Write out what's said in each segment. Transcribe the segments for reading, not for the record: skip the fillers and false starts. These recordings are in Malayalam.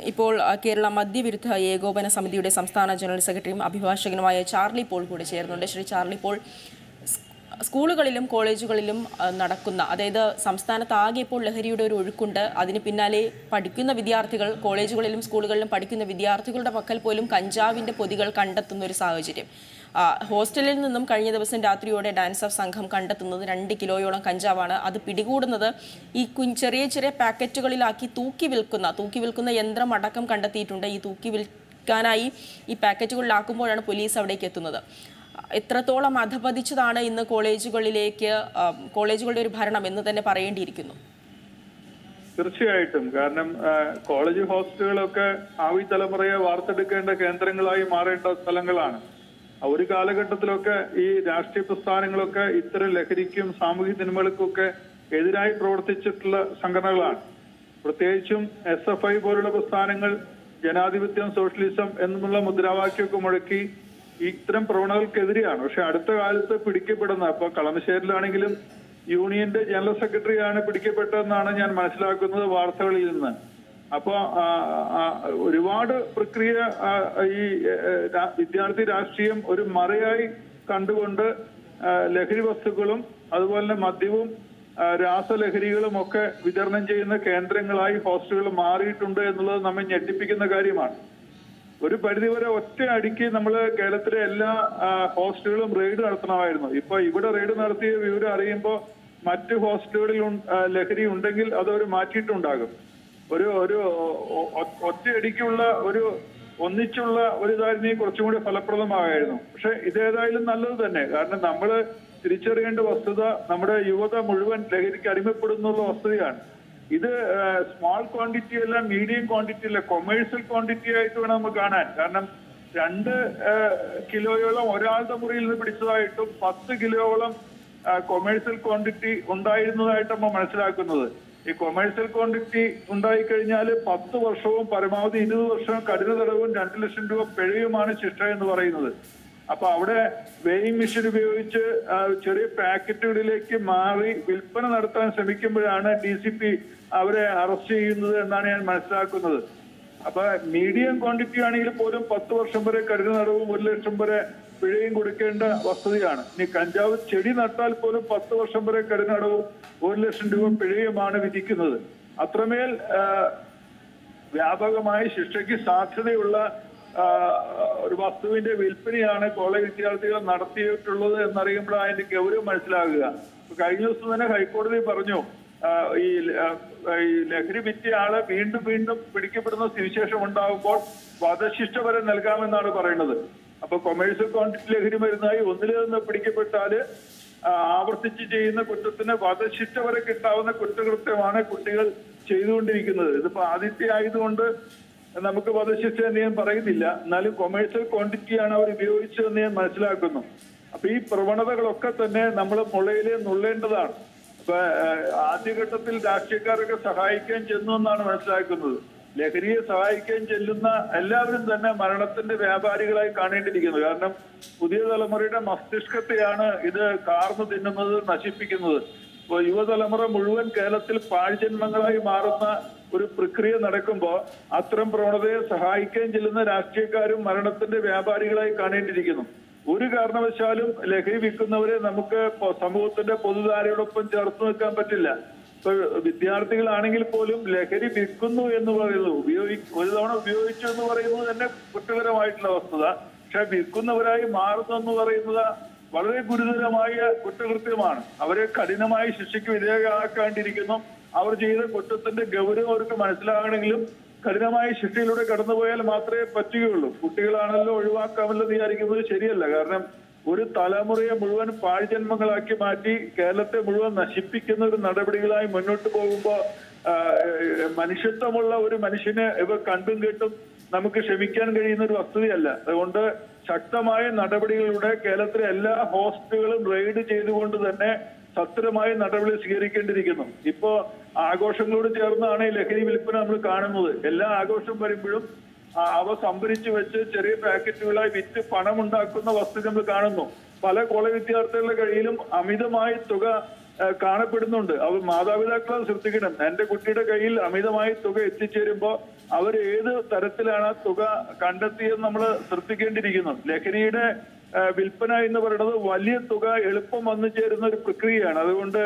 ഇപ്പോൾ കേരള മദ്യവിരുദ്ധ ഏകോപന സമിതിയുടെ സംസ്ഥാന ജനറൽ സെക്രട്ടറിയും അഭിഭാഷകനുമായ ചാർലി പോൾ കൂടി ചേർന്നുണ്ട്. ശ്രീ ചാർലി പോൾ, സ്കൂളുകളിലും കോളേജുകളിലും നടക്കുന്ന, അതായത് സംസ്ഥാനത്താകെ ഇപ്പോൾ ലഹരിയുടെ ഒരു ഒഴുക്കുണ്ട്. അതിന് പിന്നാലെ പഠിക്കുന്ന വിദ്യാർത്ഥികൾ, കോളേജുകളിലും സ്കൂളുകളിലും പഠിക്കുന്ന വിദ്യാർത്ഥികളുടെ പക്കൽ പോലും കഞ്ചാവിൻ്റെ പൊതികൾ കണ്ടെത്തുന്ന ഒരു സാഹചര്യം. ഹോസ്റ്റലിൽ നിന്നും കഴിഞ്ഞ ദിവസം രാത്രിയോടെ ഡാൻസ് ഓഫ് സംഘം കണ്ടെത്തുന്നത് 2 കിലോയോളം കഞ്ചാവാണ്. അത് പിടികൂടുന്നത് ഈ ചെറിയ ചെറിയ പാക്കറ്റുകളിലാക്കി തൂക്കി വിൽക്കുന്ന യന്ത്രം അടക്കം കണ്ടെത്തിയിട്ടുണ്ട്. ഈ തൂക്കി വിൽക്കാനായി ഈ പാക്കറ്റുകളിലാക്കുമ്പോഴാണ് പോലീസ് അവിടേക്ക് എത്തുന്നത്. എത്രത്തോളം അധപതിച്ചതാണ് ഇന്ന് കോളേജുകളുടെ ഒരു ഭരണം എന്ന് തന്നെ പറയേണ്ടിയിരിക്കുന്നു. തീർച്ചയായിട്ടും. കാരണം കോളേജ് ഹോസ്റ്റലുകളൊക്കെ ഭാവി തലമുറയെ വാർത്തെടുക്കേണ്ട കേന്ദ്രങ്ങളായി മാറേണ്ട സ്ഥലങ്ങളാണ്. ഒരു കാലഘട്ടത്തിലൊക്കെ ഈ രാഷ്ട്രീയ പ്രസ്ഥാനങ്ങളൊക്കെ ഇത്തരം ലഹരിക്കും സാമൂഹ്യ തിന്മകൾക്കൊക്കെ എതിരായി പ്രവർത്തിച്ചിട്ടുള്ള സംഘടനകളാണ്. പ്രത്യേകിച്ചും SFI പോലുള്ള പ്രസ്ഥാനങ്ങൾ ജനാധിപത്യം, സോഷ്യലിസം എന്നുള്ള മുദ്രാവാക്യമൊക്കെ മുഴക്കി ഇത്തരം പ്രവണതകൾക്കെതിരെയാണ്. പക്ഷെ അടുത്ത കാലത്ത് പിടിക്കപ്പെടുന്ന, ഇപ്പൊ കളമശ്ശേരിയിലാണെങ്കിലും യൂണിയന്റെ ജനറൽ സെക്രട്ടറിയാണ് പിടിക്കപ്പെട്ടതെന്നാണ് ഞാൻ മനസ്സിലാക്കുന്നത് വാർത്തകളിൽ നിന്ന്. അപ്പൊ ഒരുപാട് പ്രക്രിയ ഈ വിദ്യാർത്ഥി രാഷ്ട്രീയം ഒരു മറയായി കണ്ടുകൊണ്ട് ലഹരി വസ്തുക്കളും അതുപോലെ തന്നെ മദ്യവും രാസലഹരികളും ഒക്കെ വിതരണം ചെയ്യുന്ന കേന്ദ്രങ്ങളായി ഹോസ്റ്റലുകൾ മാറിയിട്ടുണ്ട് എന്നുള്ളത് നമ്മെ ഞെട്ടിപ്പിക്കുന്ന കാര്യമാണ്. ഒരു പരിധിവരെ ഒറ്റ അടിക്ക് നമ്മൾ കേരളത്തിലെ എല്ലാ ഹോസ്റ്റലുകളും റെയ്ഡ് നടത്തണമായിരുന്നു. ഇപ്പൊ ഇവിടെ റെയ്ഡ് നടത്തിയ വിവരം അറിയുമ്പോൾ മറ്റ് ഹോസ്റ്റലുകളിൽ ലഹരി ഉണ്ടെങ്കിൽ അതവർ മാറ്റിയിട്ടുണ്ടാകും. ഒരു ഒറ്റയടിക്കുള്ള ഒന്നിച്ചുള്ള ഒരു ഇതായിരുന്നു കുറച്ചും കൂടി ഫലപ്രദമായിരുന്നു. പക്ഷെ ഇതേതായാലും നല്ലത് തന്നെ. കാരണം നമ്മൾ തിരിച്ചറിയേണ്ട വസ്തുത നമ്മുടെ യുവത മുഴുവൻ ലഹരിക്ക് അടിമപ്പെടുന്നുള്ള വസ്തുതയാണ്. ഇത് സ്മാൾ ക്വാണ്ടിറ്റി അല്ല, മീഡിയം ക്വാണ്ടിറ്റി അല്ല, കൊമേഴ്സ്യൽ ക്വാണ്ടിറ്റി ആയിട്ട് വേണം നമുക്ക് കാണാൻ. കാരണം 2 കിലോയോളം ഒരാളുടെ മുറിയിൽ നിന്ന് പിടിച്ചതായിട്ടും 10 കിലോയോളം കൊമേഴ്സ്യൽ ക്വാണ്ടിറ്റി ഉണ്ടായിരുന്നതായിട്ട് നമ്മൾ മനസ്സിലാക്കുന്നത്. ഈ കൊമേഴ്സ്യൽ ക്വാണ്ടിറ്റി ഉണ്ടായിക്കഴിഞ്ഞാൽ 10 വർഷവും പരമാവധി 20 വർഷവും കഠിന തടവും 2 ലക്ഷം രൂപ പിഴയുമാണ് ശിക്ഷ എന്ന് പറയുന്നത്. അപ്പൊ അവിടെ വെയിങ് മെഷീൻ ഉപയോഗിച്ച് ചെറിയ പാക്കറ്റുകളിലേക്ക് മാറി വിൽപ്പന നടത്താൻ ശ്രമിക്കുമ്പോഴാണ് DCP അവരെ അറസ്റ്റ് ചെയ്യുന്നത് എന്നാണ് ഞാൻ മനസ്സിലാക്കുന്നത്. അപ്പൊ മീഡിയം ക്വാണ്ടിറ്റി ആണെങ്കിൽ പോലും 10 വർഷം വരെ കഠിന തടവും 1 ലക്ഷം വരെ പിഴയും കൊടുക്കേണ്ട വസ്തുതയാണ്. ഇനി കഞ്ചാവ് ചെടി നട്ടാൽ പോലും 10 വർഷം വരെ കഠിന തടവും 1 ലക്ഷം രൂപ പിഴയുമാണ് വിധിക്കുന്നത്. അത്രമേൽ വ്യാപകമായ ശിക്ഷയ്ക്ക് സാധ്യതയുള്ള ഒരു വസ്തുവിന്റെ വിൽപ്പനയാണ് കോളേജ് വിദ്യാർത്ഥികൾ നടത്തിയിട്ടുള്ളത് എന്നറിയുമ്പോഴാണ് അതിന്റെ ഗൗരവം മനസ്സിലാകുക. കഴിഞ്ഞ ദിവസം തന്നെ ഹൈക്കോടതി പറഞ്ഞു ഈ ലഹരി വിറ്റിയ ആളെ വീണ്ടും വീണ്ടും പിടിക്കപ്പെടുന്ന സ്ഥിതിവിശേഷം ഉണ്ടാകുമ്പോൾ വധശിക്ഷ വരെ നൽകാമെന്നാണ് പറയുന്നത്. അപ്പൊ കൊമേഴ്സ്യൽ ക്വാണ്ടിറ്റി ലഹരി മരുന്നായി ഒന്നിൽ പിടിക്കപ്പെട്ടാല് ആവർത്തിച്ച് ചെയ്യുന്ന കുറ്റത്തിന് വധശിക്ഷ വരെ കിട്ടാവുന്ന കുറ്റകൃത്യമാണ് കുട്ടികൾ ചെയ്തുകൊണ്ടിരിക്കുന്നത്. ഇതിപ്പോ ആദ്യത്തെ ആയതുകൊണ്ട് നമുക്ക് വധശിക്ഷ എന്ന് ഞാൻ പറയുന്നില്ല. എന്നാലും കൊമേഴ്സ്യൽ ക്വാണ്ടിറ്റിയാണ് അവർ ഉപയോഗിച്ചതെന്ന് ഞാൻ മനസ്സിലാക്കുന്നു. അപ്പൊ ഈ പ്രവണതകളൊക്കെ തന്നെ നമ്മൾ മുളയിലെ നുള്ളേണ്ടതാണ്. അപ്പൊ ആദ്യഘട്ടത്തിൽ രാഷ്ട്രീയക്കാരൊക്കെ സഹായിക്കാൻ ചെന്നു എന്നാണ് മനസ്സിലാക്കുന്നത്. ലഹരിയെ സഹായിക്കാൻ ചെല്ലുന്ന എല്ലാവരും തന്നെ മരണത്തിന്റെ വ്യാപാരികളായി കാണേണ്ടിയിരിക്കുന്നു. കാരണം പുതിയ തലമുറയുടെ മസ്തിഷ്കത്തെയാണ് ഇത് കാർന്നു തിന്നുന്നത്, നശിപ്പിക്കുന്നത്. ഇപ്പോൾ യുവതലമുറ മുഴുവൻ കേരളത്തിൽ പാഴ്ജന്മങ്ങളായി മാറുന്ന ഒരു പ്രക്രിയ നടക്കുമ്പോൾ അത്തരം പ്രവണതയെ സഹായിക്കാൻ ചെല്ലുന്ന രാഷ്ട്രീയക്കാരും മരണത്തിന്റെ വ്യാപാരികളായി കാണേണ്ടിയിരിക്കുന്നു. ഒരു കാരണവശാലും ലഹരി വിൽക്കുന്നവരെ നമുക്ക് സമൂഹത്തിന്റെ പൊതുധാരയോടൊപ്പം ചേർത്ത് നിൽക്കാൻ പറ്റില്ല. ഇപ്പൊ വിദ്യാർത്ഥികളാണെങ്കിൽ പോലും ലഹരി വിൽക്കുന്നു എന്ന് പറയുന്നത്, ഒരു തവണ ഉപയോഗിച്ചു എന്ന് പറയുന്നത് തന്നെ കുറ്റകരമായിട്ടുള്ള വസ്തുത. പക്ഷെ വിൽക്കുന്നവരായി മാറുന്നു എന്ന് പറയുന്നത് വളരെ ഗുരുതരമായ കുറ്റകൃത്യമാണ്. അവരെ കഠിനമായ ശിക്ഷയ്ക്ക് വിധേയമാക്കേണ്ടിയിരിക്കുന്നു. അവർ ചെയ്ത കുറ്റത്തിന്റെ ഗൗരവം അവർക്ക് മനസ്സിലാകണമെങ്കിലും കഠിനമായ ശിക്ഷയിലൂടെ കടന്നുപോയാൽ മാത്രമേ പറ്റുകയുള്ളൂ. കുട്ടികളാണല്ലോ ഒഴിവാക്കാമല്ലോ എന്ന് വിചാരിക്കുന്നത് ശരിയല്ല. കാരണം ഒരു തലമുറയെ മുഴുവൻ പാഴ്ജന്മങ്ങളാക്കി മാറ്റി കേരളത്തെ മുഴുവൻ നശിപ്പിക്കുന്ന ഒരു നടപടികളായി മുന്നോട്ട് പോകുമ്പോൾ മനുഷ്യത്വമുള്ള ഒരു മനുഷ്യനെ ഇവർ കണ്ടും കേട്ടും നമുക്ക് ക്ഷമിക്കാൻ കഴിയുന്ന ഒരു വസ്തുതയല്ല. അതുകൊണ്ട് ശക്തമായ നടപടികളിലൂടെ കേരളത്തിലെ എല്ലാ ഹോസ്റ്റലുകളും റെയ്ഡ് ചെയ്തുകൊണ്ട് തന്നെ സത്വരമായ നടപടി സ്വീകരിക്കേണ്ടിയിരിക്കുന്നു. ഇപ്പോ ആഘോഷങ്ങളോട് ചേർന്നാണ് ഈ ലഹരി വിൽപ്പന നമ്മൾ കാണുന്നത്. എല്ലാ ആഘോഷം വരുമ്പോഴും അവ സംഭരിച്ചു വെച്ച് ചെറിയ പാക്കറ്റുകളായി വിറ്റ് പണമുണ്ടാക്കുന്ന വസ്തു നമ്മൾ കാണുന്നു. പല കോളേജ് വിദ്യാർത്ഥികളുടെ കയ്യിലും അമിതമായ തുക കാണപ്പെടുന്നുണ്ട്. അവർ മാതാപിതാക്കളെ ശ്രദ്ധിക്കണം. എന്റെ കുട്ടിയുടെ കയ്യിൽ അമിതമായ തുക എത്തിച്ചേരുമ്പോൾ അവർ ഏത് തരത്തിലാണ് ആ തുക കണ്ടെത്തിയെന്ന് നമ്മൾ ശ്രദ്ധിക്കേണ്ടിയിരിക്കുന്നു. ലഹരിയുടെ വിൽപ്പന എന്ന് പറയുന്നത് വലിയ തുക എളുപ്പം വന്നു ചേരുന്ന ഒരു പ്രക്രിയയാണ്. അതുകൊണ്ട്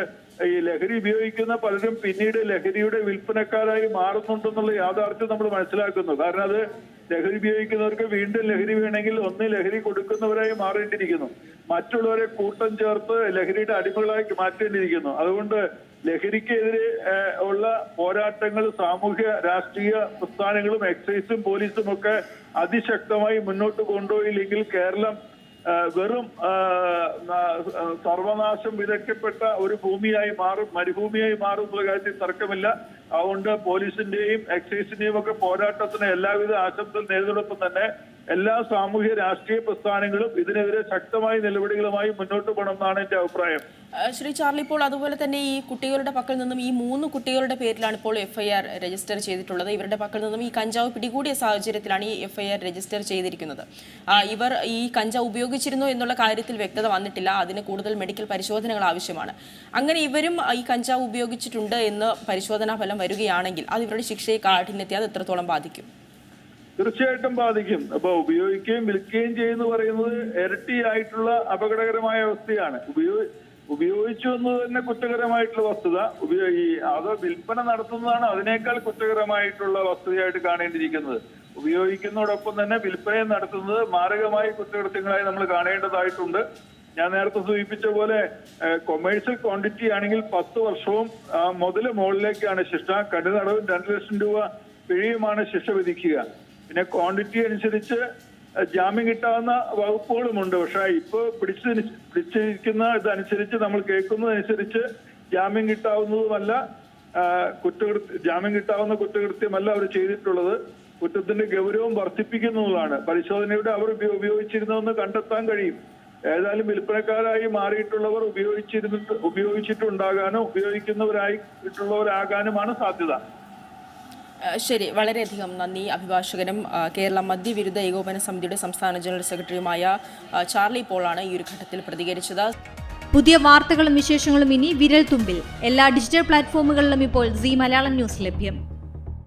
ഈ ലഹരി ഉപയോഗിക്കുന്ന പലരും പിന്നീട് ലഹരിയുടെ വിൽപ്പനക്കാരായി മാറുന്നുണ്ടെന്നുള്ള യാഥാർത്ഥ്യം നമ്മൾ മനസ്സിലാക്കുന്നു. കാരണം അത് ലഹരി ഉപയോഗിക്കുന്നവർക്ക് വീണ്ടും ലഹരി വേണമെങ്കിൽ ഒന്ന് ലഹരി കൊടുക്കുന്നവരായി മാറേണ്ടിയിരിക്കുന്നു, മറ്റുള്ളവരെ കൂട്ടം ചേർത്ത് ലഹരിയുടെ അടിമകളായി മാറ്റേണ്ടിയിരിക്കുന്നു. അതുകൊണ്ട് ലഹരിക്കെതിരെ ഉള്ള പോരാട്ടങ്ങൾ സാമൂഹ്യ രാഷ്ട്രീയ പ്രസ്ഥാനങ്ങളും എക്സൈസും പോലീസും ഒക്കെ അതിശക്തമായി മുന്നോട്ട് കൊണ്ടുപോയില്ലെങ്കിൽ കേരളം വെറും സർവനാശം വിതയ്ക്കപ്പെട്ട ഒരു ഭൂമിയായി മാറും, മരുഭൂമിയായി മാറും എന്നുള്ള കാര്യത്തിൽ തർക്കമില്ല. അതുകൊണ്ട് പോലീസിന്റെയും എക്സൈസിന്റെയും ഒക്കെ പോരാട്ടത്തിന് എല്ലാവിധ ആശംസകൾ നേരിടുന്നതോടൊപ്പം തന്നെ എല്ലാ സാമൂഹ്യ രാഷ്ട്രീയ പ്രസ്ഥാനങ്ങളും ഇതിനെതിരെ ശക്തമായ നിലപാടുകളുമായി മുന്നോട്ട് പോകണമെന്നാണ് എന്റെ അഭിപ്രായം. ശ്രീ ചാർലി പോൾ, അതുപോലെ തന്നെ ഈ കുട്ടികളുടെ പക്കൽ നിന്നും ഈ 3 കുട്ടികളുടെ പേരിലാണ് ഇപ്പോൾ FIR രജിസ്റ്റർ ചെയ്തിട്ടുള്ളത്. ഇവരുടെ പക്കൽ നിന്നും ഈ കഞ്ചാവ് പിടികൂടിയ സാഹചര്യത്തിലാണ് ഈ FIR രജിസ്റ്റർ ചെയ്തിരിക്കുന്നത്. ഇവർ ഈ കഞ്ചാവ് ഉപയോഗിച്ചിരുന്നു എന്നുള്ള കാര്യത്തിൽ വ്യക്തത വന്നിട്ടില്ല. അതിന് കൂടുതൽ മെഡിക്കൽ പരിശോധനകൾ ആവശ്യമാണ്. അങ്ങനെ ഇവരും ഈ കഞ്ചാവ് ഉപയോഗിച്ചിട്ടുണ്ട് എന്ന് പരിശോധനാ ഫലം വരികയാണെങ്കിൽ അത് ഇവരുടെ ശിക്ഷയെ കാഠിന്യത്തെ അത് എത്രത്തോളം ബാധിക്കും? തീർച്ചയായിട്ടും ബാധിക്കും. അപ്പൊ ഉപയോഗിക്കുകയും വിൽക്കുകയും ചെയ്യുന്ന പറയുന്നത് ഇരട്ടിയായിട്ടുള്ള അപകടകരമായ അവസ്ഥയാണ്. ഉപയോഗിച്ചു എന്നത് തന്നെ കുറ്റകരമായിട്ടുള്ള വസ്തുത, അത് വിൽപ്പന നടത്തുന്നതാണ് അതിനേക്കാൾ കുറ്റകരമായിട്ടുള്ള വസ്തുതയായിട്ട് കാണേണ്ടിയിരിക്കുന്നത്. ഉപയോഗിക്കുന്നതോടൊപ്പം തന്നെ വിൽപ്പനയും നടത്തുന്നത് മാരകമായ കുറ്റകൃത്യങ്ങളായി നമ്മൾ കാണേണ്ടതായിട്ടുണ്ട്. ഞാൻ നേരത്തെ സൂചിപ്പിച്ച പോലെ കൊമേഴ്സ്യൽ ക്വാണ്ടിറ്റി ആണെങ്കിൽ 10 വർഷവും മുതൽ മുകളിലേക്കാണ് ശിക്ഷ. കഠിനതടവും 2 ലക്ഷം രൂപ പിഴയുമാണ് ശിക്ഷ വിധിക്കുക. പിന്നെ ക്വാണ്ടിറ്റി അനുസരിച്ച് ജാമ്യം കിട്ടാവുന്ന വകുപ്പുകളുമുണ്ട്. പക്ഷെ ഇപ്പൊ പിടിച്ചിരിക്കുന്ന ഇതനുസരിച്ച് നമ്മൾ കേൾക്കുന്നതനുസരിച്ച് ജാമ്യം കിട്ടാവുന്നതുമല്ല, ജാമ്യം കിട്ടാവുന്ന കുറ്റകൃത്യമല്ല അവർ ചെയ്തിട്ടുള്ളത്. കുറ്റത്തിന്റെ ഗൗരവം വർദ്ധിപ്പിക്കുന്നതാണ്. പരിശോധനയുടെ അവർ ഉപയോഗിച്ചിരുന്നതെന്ന് കണ്ടെത്താൻ കഴിയും. ഏതായാലും വിൽപ്പനക്കാരായി മാറിയിട്ടുള്ളവർ ഉപയോഗിച്ചിട്ടുണ്ടാകാനോ ഉപയോഗിക്കുന്നവരായിട്ടുള്ളവരാകാനുമാണ് സാധ്യത. ശരി, വളരെയധികം നന്ദി. അഭിഭാഷകനും കേരള മദ്യവിരുദ്ധ ഏകോപന സമിതിയുടെ സംസ്ഥാന ജനറൽ സെക്രട്ടറിയുമായ ചാർലി പോളാണ് ഈ ഒരു ഘട്ടത്തിൽ പ്രതികരിച്ചത്. പുതിയ വാർത്തകളും വിശേഷങ്ങളും ഇനി വിരൽ തുമ്പിൽ. എല്ലാ ഡിജിറ്റൽ പ്ലാറ്റ്ഫോമുകളിലും ഇപ്പോൾ സീ മലയാളം ന്യൂസ് ലഭ്യം.